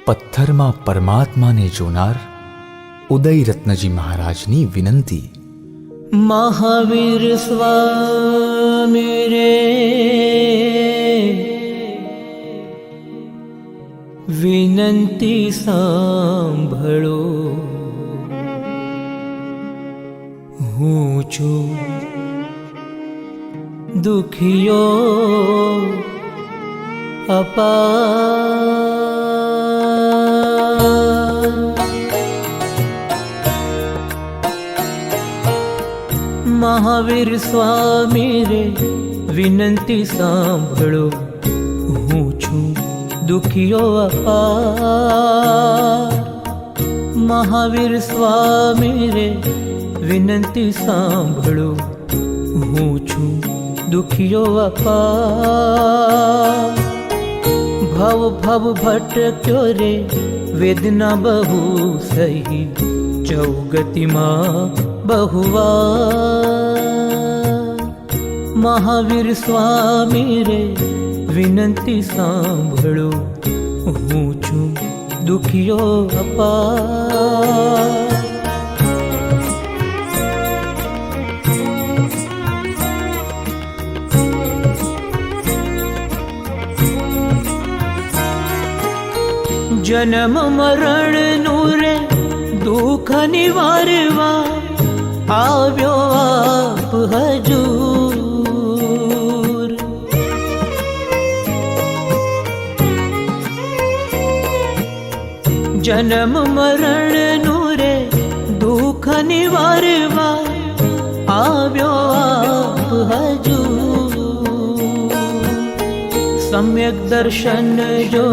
પથ્થરમાં પરમાત્માને જોનાર ઉદયરત્નજી મહારાજની વિનંતી. મહાવીર સ્વામી રે વિનંતી સાંભળો, હું છું દુખિયો અપાર. મહાવીર સ્વામી રે વિનંતી સાંભળો, હું છું દુખિયો અપાર. મહાવીર સ્વામી રે વિનંતી સાંભળો, હું છું દુખિયો અપાર. ભવ ભવ ભટક્યો રે વેદના બહુ સહી, ચૌગતિમાં બહુવાર. મહાવીર સ્વામી રે વિનંતી સાંભળો, હું છું દુખિયો અપાર. જન્મ મરણનું રે દુઃખ નિવારવા આવ્યો આપ હજૂર. જન્મ મરણનું રે દુઃખ નિવારવા આવ્યો આપ હજૂર. સમ્યક દર્શન જો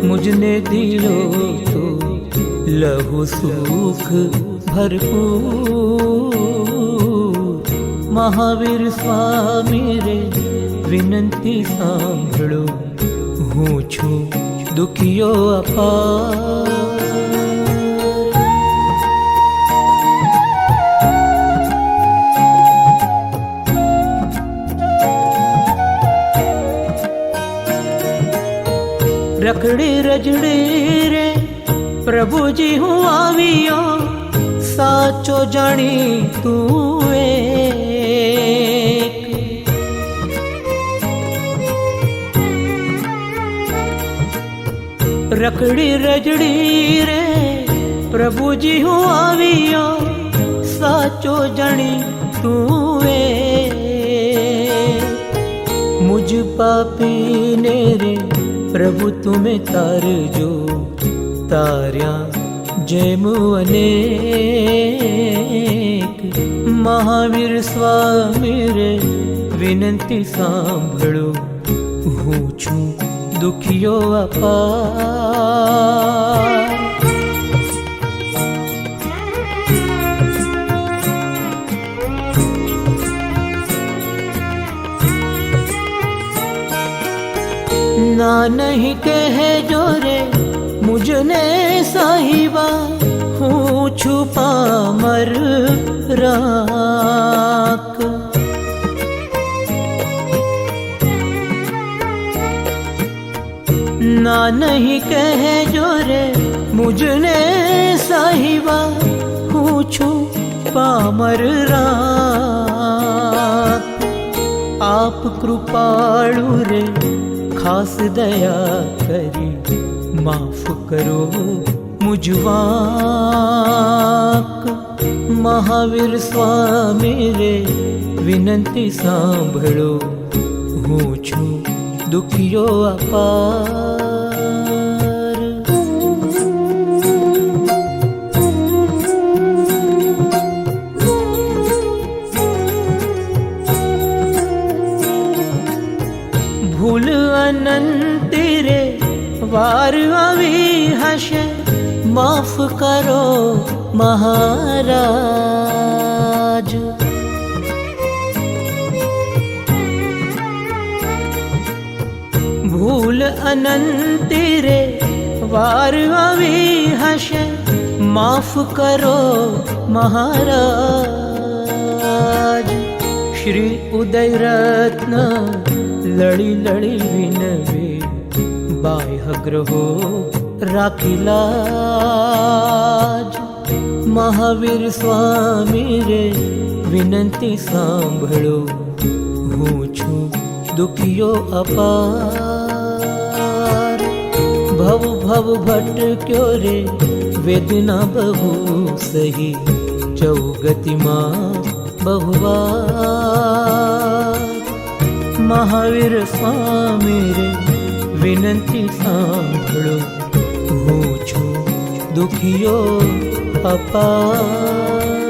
મુझने दिलो तो लहु सुख भरपूर. મહાવીર સ્વામી રે વિનંતી સાંભળો, હું છું દુખિયો અપાર. રખડી રજડી રે પ્રભુજી હું આવ્યો, સાચો જાણી તું એક. રખડી રજડી રે પ્રભુજી હું આવ્યો, સાચો જાણી તું એક. મુझ પાપીને રે પ્રભુ તુમે તારજો, તાર્યા જેમ અનેક. મહાવીર સ્વામી રે વિનંતી સાંભળો, હું છું દુખિયો અપાર. ना नहीं कहजो रे मुझने साहिबा, हूँ छुपा मर राख. ना नहीं कहजो रे मुझने साहिबा, हूँ छुपा मर राख. आप कृपाळु रे खास दया કરી માફ કરો મુझ વાંક. મહાવીર સ્વામી રે વિનંતી સાંભળો, હું છું દુખિયો અપાર. ભૂલ અનંતી રે વાર આવી હશે, માફ કરો મહારાજ. ભૂલ અનંતી રે વાર આવી હશે, માફ કરો મહારાજ. શ્રી ઉદયરત્ન લડી લડી વિનવે, બાહ્ય ગ્રહો રાખી લાજ. મહાવીર સ્વામી રે વિનંતી સાંભળો, હું છું દુખિયો અપાર. ભવ ભવ ભટક્યો રે વેદના બહુ સહી, ચૌગતિમાં બહુવાર. મહાવીર સ્વામી રે વિનંતી સાંભળો, હું છું દુખિયો અપાર.